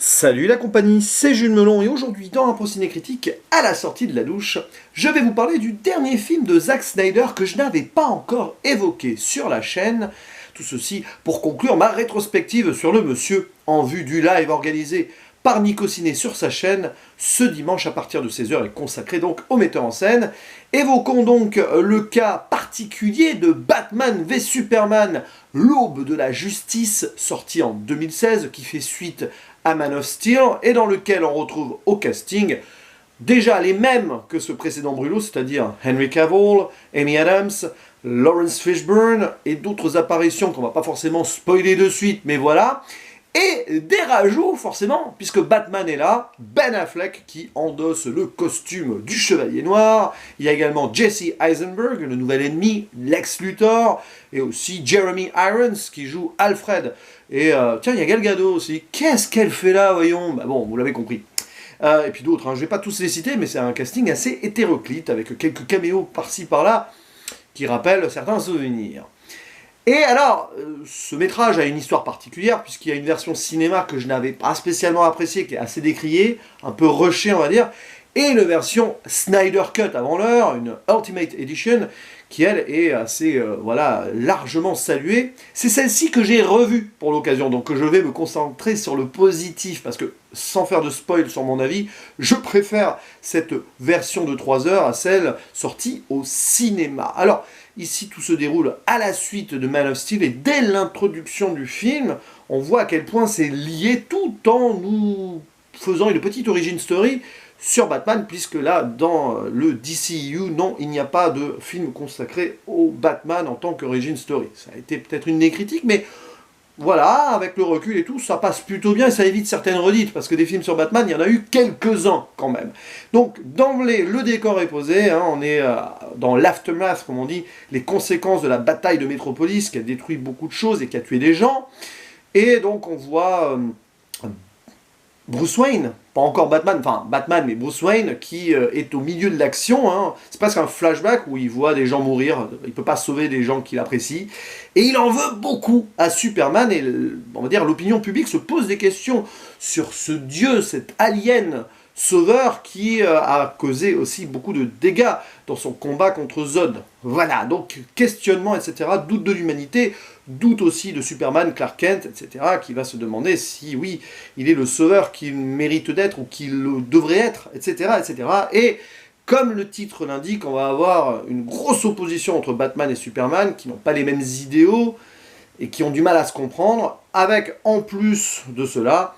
Salut la compagnie, c'est Jules Melon et aujourd'hui dans un Ciné Critique, à la sortie de la douche, je vais vous parler du dernier film de Zack Snyder que je n'avais pas encore évoqué sur la chaîne. Tout ceci pour conclure ma rétrospective sur le monsieur en vue du live organisé par Nico Ciné sur sa chaîne ce dimanche à partir de 16h et consacré donc au metteur en scène. Évoquons donc le cas particulier de Batman v Superman, l'aube de la justice, sorti en 2016, qui fait suite à Man of Steel, et dans lequel on retrouve au casting déjà les mêmes que ce précédent brûlot, c'est-à-dire Henry Cavill, Amy Adams, Lawrence Fishburne, et d'autres apparitions qu'on va pas forcément spoiler de suite, mais voilà. Et des rajouts, forcément, puisque Batman est là, Ben Affleck qui endosse le costume du Chevalier Noir. Il y a également Jesse Eisenberg, le nouvel ennemi, Lex Luthor, et aussi Jeremy Irons qui joue Alfred. Et tiens, il y a Gal Gadot aussi. Qu'est-ce qu'elle fait là, voyons? Bah bon, vous l'avez compris. Et puis d'autres, hein. Je vais pas tous les citer, mais c'est un casting assez hétéroclite, avec quelques caméos par-ci par-là, qui rappellent certains souvenirs. Et alors, ce métrage a une histoire particulière, puisqu'il y a une version cinéma que je n'avais pas spécialement appréciée, qui est assez décriée, un peu rushée on va dire, et une version Snyder Cut avant l'heure, une Ultimate Edition, qui elle est assez, voilà, largement saluée. C'est celle-ci que j'ai revue pour l'occasion, donc je vais me concentrer sur le positif, parce que, sans faire de spoil sur mon avis, je préfère cette version de 3 heures à celle sortie au cinéma. Alors, ici, tout se déroule à la suite de Man of Steel, et dès l'introduction du film, on voit à quel point c'est lié, tout en nous faisant une petite origin story sur Batman, puisque là, dans le DCU, non, il n'y a pas de film consacré au Batman en tant qu'origin story. Ça a été peut-être une des critiques, mais voilà, avec le recul et tout, ça passe plutôt bien et ça évite certaines redites, parce que des films sur Batman, il y en a eu quelques-uns quand même. Donc, d'emblée, le décor est posé, hein, on est dans l'aftermath, comme on dit, les conséquences de la bataille de Metropolis, qui a détruit beaucoup de choses et qui a tué des gens. Et donc, on voit Bruce Wayne, pas encore Batman, enfin Batman, mais Bruce Wayne, qui est au milieu de l'action, hein. C'est presque un flashback où il voit des gens mourir, il peut pas sauver des gens qu'il apprécie, et il en veut beaucoup à Superman, et on va dire l'opinion publique se pose des questions sur ce dieu, cet alien sauveur qui a causé aussi beaucoup de dégâts dans son combat contre Zod. Voilà, donc questionnement, etc., doute de l'humanité, doute aussi de Superman, Clark Kent, etc., qui va se demander si, oui, il est le sauveur qu'il mérite d'être ou qu'il devrait être, etc., etc. Et comme le titre l'indique, on va avoir une grosse opposition entre Batman et Superman, qui n'ont pas les mêmes idéaux et qui ont du mal à se comprendre, avec en plus de cela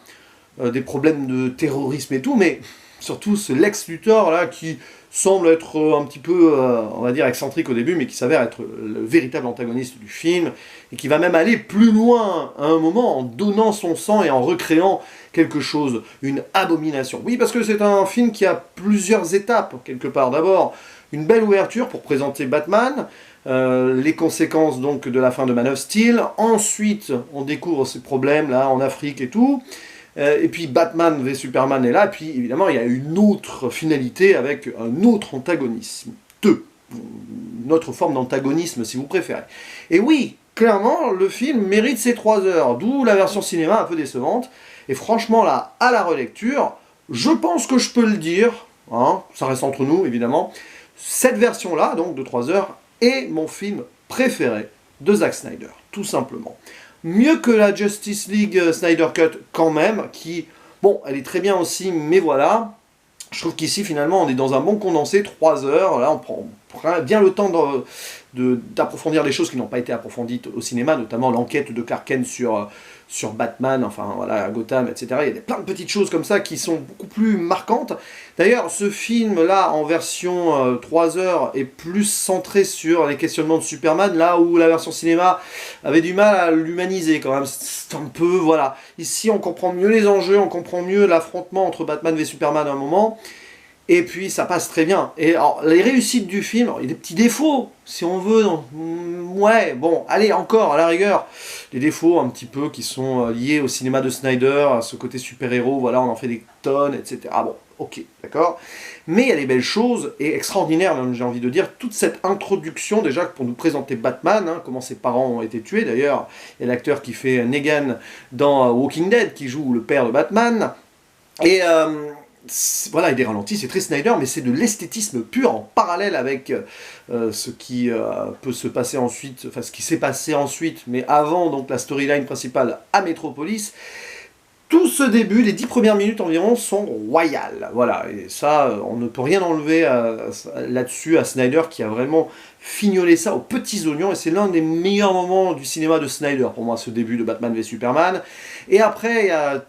des problèmes de terrorisme et tout, mais surtout ce Lex Luthor là qui semble être un petit peu, on va dire, excentrique au début, mais qui s'avère être le véritable antagoniste du film, et qui va même aller plus loin à un moment en donnant son sang et en recréant quelque chose, une abomination. Oui, parce que c'est un film qui a plusieurs étapes, quelque part. D'abord, une belle ouverture pour présenter Batman, les conséquences donc de la fin de Man of Steel, ensuite on découvre ces problèmes là en Afrique et tout, et puis Batman v Superman est là, et puis évidemment il y a une autre finalité avec un autre antagonisme, une autre forme d'antagonisme si vous préférez. Et oui, clairement le film mérite ses 3 heures, d'où la version cinéma un peu décevante, et franchement là, à la relecture, je pense que je peux le dire, hein, ça reste entre nous évidemment, cette version là, donc de 3 heures, est mon film préféré de Zack Snyder, tout simplement. Mieux que la Justice League Snyder Cut quand même, qui, bon, elle est très bien aussi, mais voilà, je trouve qu'ici finalement on est dans un bon condensé, 3 heures, là on prend bien le temps d'approfondir les choses qui n'ont pas été approfondies au cinéma, notamment l'enquête de Clark Kent sur Batman, enfin voilà, Gotham, etc. Il y a plein de petites choses comme ça qui sont beaucoup plus marquantes. D'ailleurs, ce film-là, en version 3 heures, est plus centré sur les questionnements de Superman, là où la version cinéma avait du mal à l'humaniser quand même. C'est un peu, voilà. Ici, on comprend mieux les enjeux, on comprend mieux l'affrontement entre Batman et Superman à un moment. Et puis ça passe très bien. Et alors, les réussites du film, alors, il y a des petits défauts, si on veut. Ouais, bon, allez, encore, à la rigueur. Des défauts un petit peu qui sont liés au cinéma de Snyder, à ce côté super-héros, voilà, on en fait des tonnes, etc. Ah bon, ok, d'accord. Mais il y a des belles choses, et extraordinaires, même, j'ai envie de dire, toute cette introduction, déjà, pour nous présenter Batman, hein, comment ses parents ont été tués, d'ailleurs. Il y a l'acteur qui fait Negan dans Walking Dead, qui joue le père de Batman. Et voilà, il y a des ralentis, c'est très Snyder, mais c'est de l'esthétisme pur en parallèle avec ce qui peut se passer ensuite, enfin ce qui s'est passé ensuite, mais avant donc la storyline principale à Metropolis. Tout ce début, les 10 premières minutes environ, sont royales. Voilà, et ça, on ne peut rien enlever là-dessus à Snyder qui a vraiment fignolé ça aux petits oignons, et c'est l'un des meilleurs moments du cinéma de Snyder, pour moi, ce début de Batman v Superman. Et après, il y a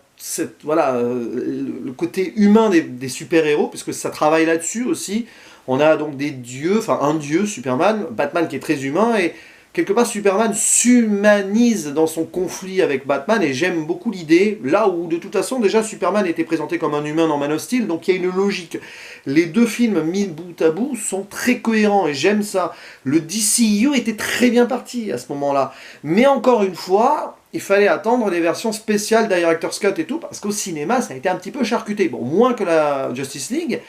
voilà, le côté humain des super-héros, puisque ça travaille là-dessus aussi. On a donc des dieux, enfin un dieu, Superman, Batman qui est très humain, et quelque part Superman s'humanise dans son conflit avec Batman, et j'aime beaucoup l'idée, là où de toute façon déjà Superman était présenté comme un humain dans Man of Steel, donc il y a une logique. Les deux films mis bout à bout sont très cohérents, et j'aime ça. Le DCU était très bien parti à ce moment-là, mais encore une fois, il fallait attendre les versions spéciales Director's Cut et tout, parce qu'au cinéma, ça a été un petit peu charcuté. Bon, moins que la Justice League,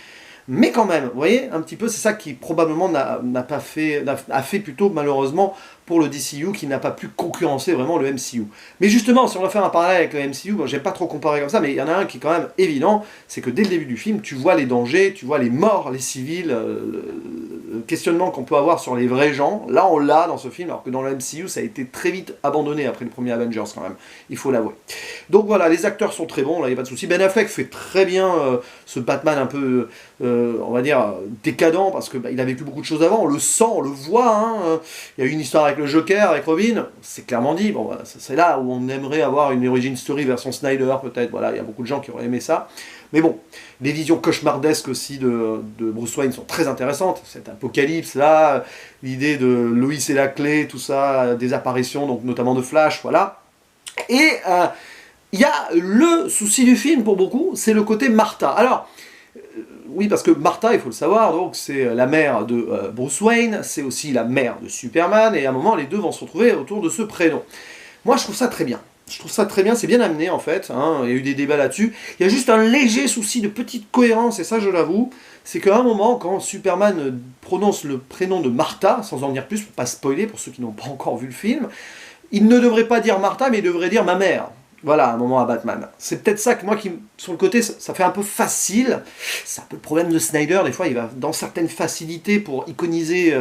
mais quand même, vous voyez, un petit peu, c'est ça qui probablement a fait plutôt malheureusement pour le DCU, qui n'a pas pu concurrencer vraiment le MCU. Mais justement, si on va faire un parallèle avec le MCU, bon, j'aime pas trop comparer comme ça, mais il y en a un qui est quand même évident, c'est que dès le début du film, tu vois les dangers, tu vois les morts, les civils, le questionnement qu'on peut avoir sur les vrais gens. Là, on l'a dans ce film, alors que dans le MCU, ça a été très vite abandonné après le premier Avengers quand même, il faut l'avouer. Donc voilà, les acteurs sont très bons, là, il n'y a pas de souci. Ben Affleck fait très bien ce Batman un peu, on va dire, décadent, parce qu'il a vécu beaucoup de choses avant, on le sent, on le voit, hein. Il y a eu une histoire avec le Joker, avec Robin, c'est clairement dit, bon, voilà, c'est là où on aimerait avoir une origin story version Snyder, peut-être, voilà, il y a beaucoup de gens qui auraient aimé ça. Mais bon, les visions cauchemardesques aussi de Bruce Wayne sont très intéressantes, cet apocalypse-là, l'idée de Lois et la clé, tout ça, des apparitions, donc notamment de Flash, voilà. Et il y a le souci du film pour beaucoup, c'est le côté Martha. Alors, oui, parce que Martha, il faut le savoir, donc c'est la mère de Bruce Wayne, c'est aussi la mère de Superman, et à un moment, les deux vont se retrouver autour de ce prénom. Moi, je trouve ça très bien. Je trouve ça très bien, c'est bien amené en fait, hein, il y a eu des débats là-dessus. Il y a juste un léger souci de petite cohérence, et ça je l'avoue, c'est qu'à un moment, quand Superman prononce le prénom de Martha, sans en dire plus, pour pas spoiler pour ceux qui n'ont pas encore vu le film, il ne devrait pas dire Martha, mais il devrait dire ma mère. Voilà, un moment à Batman. C'est peut-être ça que moi, sur le côté, ça fait un peu facile. C'est un peu le problème de Snyder, des fois, il va dans certaines facilités pour iconiser,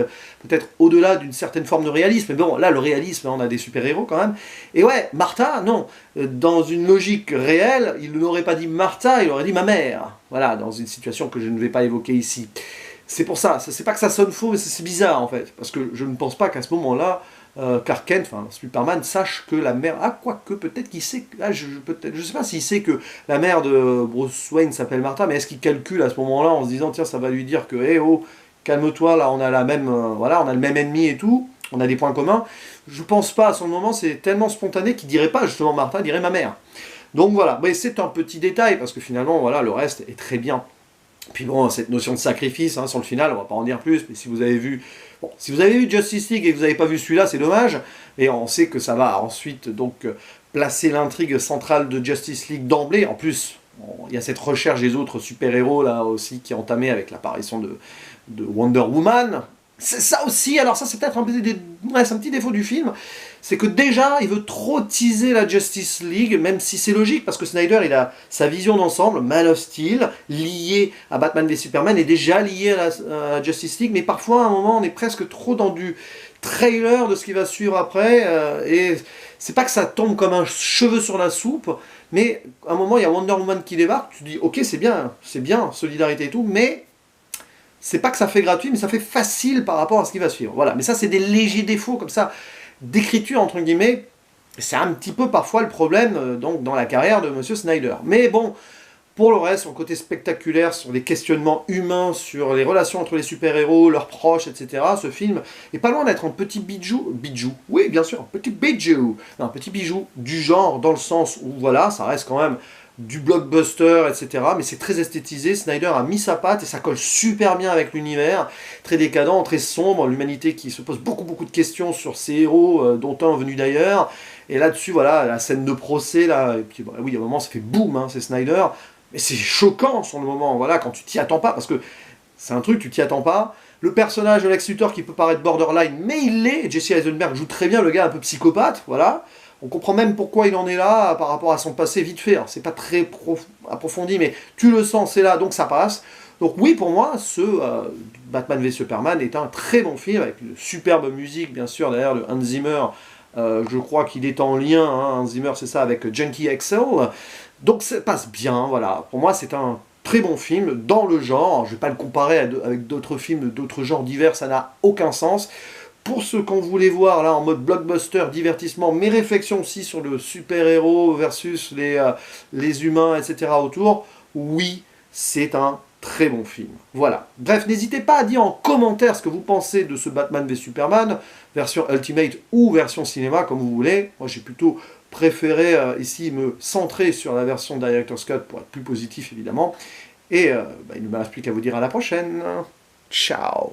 peut-être au-delà d'une certaine forme de réalisme. Mais bon, là, le réalisme, on a des super-héros quand même. Et ouais, Martha, non. Dans une logique réelle, il n'aurait pas dit Martha, il aurait dit ma mère. Voilà, dans une situation que je ne vais pas évoquer ici. C'est pour ça, c'est pas que ça sonne faux, mais c'est bizarre en fait. Parce que je ne pense pas qu'à ce moment-là, Clark Kent, enfin Superman, sache que la mère... Ah, quoique, peut-être qu'il sait... Ah, je sais pas s'il sait que la mère de Bruce Wayne s'appelle Martha, mais est-ce qu'il calcule à ce moment-là en se disant, tiens, ça va lui dire que, hé, oh, calme-toi, là, on a la même... voilà, on a le même ennemi et tout, on a des points communs. Je pense pas, à ce moment, c'est tellement spontané qu'il dirait pas justement Martha, il dirait ma mère. Donc voilà, mais c'est un petit détail, parce que finalement, voilà, le reste est très bien. Puis bon, cette notion de sacrifice, hein, sur le final, on va pas en dire plus, mais si vous avez vu... Bon, si vous avez vu Justice League et que vous n'avez pas vu celui-là, c'est dommage, et on sait que ça va ensuite donc placer l'intrigue centrale de Justice League d'emblée. En plus, il y a cette recherche des autres super-héros là aussi qui est entamée avec l'apparition de Wonder Woman. C'est ça aussi, alors ça c'est peut-être un petit défaut du film, c'est que déjà il veut trop teaser la Justice League, même si c'est logique, parce que Snyder il a sa vision d'ensemble, Man of Steel, lié à Batman v Superman, est déjà lié à la Justice League, mais parfois à un moment on est presque trop dans du trailer de ce qui va suivre après, et c'est pas que ça tombe comme un cheveu sur la soupe, mais à un moment il y a Wonder Woman qui débarque, tu dis ok c'est bien, solidarité et tout, mais... c'est pas que ça fait gratuit, mais ça fait facile par rapport à ce qui va suivre. Voilà, mais ça c'est des légers défauts comme ça, d'écriture entre guillemets, c'est un petit peu parfois le problème donc dans la carrière de Monsieur Snyder. Mais bon, Pour le reste, son côté spectaculaire, sur les questionnements humains, sur les relations entre les super-héros, leurs proches, etc., ce film est pas loin d'être un petit bijou, oui, bien sûr, un petit bijou du genre, dans le sens où, voilà, ça reste quand même du blockbuster, etc., mais c'est très esthétisé, Snyder a mis sa patte, et ça colle super bien avec l'univers, très décadent, très sombre, l'humanité qui se pose beaucoup de questions sur ces héros, dont un venu d'ailleurs, et là-dessus, voilà, la scène de procès, là, et puis, bah, oui, à un moment, ça fait boum, hein, c'est Snyder, mais c'est choquant sur le moment, voilà, quand tu t'y attends pas, parce que c'est un truc, tu t'y attends pas. Le personnage de Lex Luthor qui peut paraître borderline, mais il l'est. Jesse Eisenberg joue très bien le gars un peu psychopathe, voilà. On comprend même pourquoi il en est là par rapport à son passé vite fait. C'est pas très approfondi, mais tu le sens, c'est là, donc ça passe. Donc oui, pour moi, ce Batman v Superman est un très bon film, avec une superbe musique, bien sûr, derrière de Hans Zimmer. Je crois qu'il est en lien, hein, Hans Zimmer, c'est ça, avec Junkie XL. Donc ça passe bien, voilà. Pour moi, c'est un très bon film dans le genre. Je ne vais pas le comparer avec d'autres films d'autres genres divers, ça n'a aucun sens. Pour ceux qu'on voulait voir là en mode blockbuster, divertissement, mes réflexions aussi sur le super-héros versus les humains, etc. autour, oui, c'est un très bon film. Voilà. Bref, n'hésitez pas à dire en commentaire ce que vous pensez de ce Batman v Superman, version Ultimate ou version cinéma, comme vous voulez. Moi, j'ai plutôt préféré ici me centrer sur la version Director's Cut pour être plus positif, évidemment. Et il ne me reste plus qu'à vous dire à la prochaine. Ciao.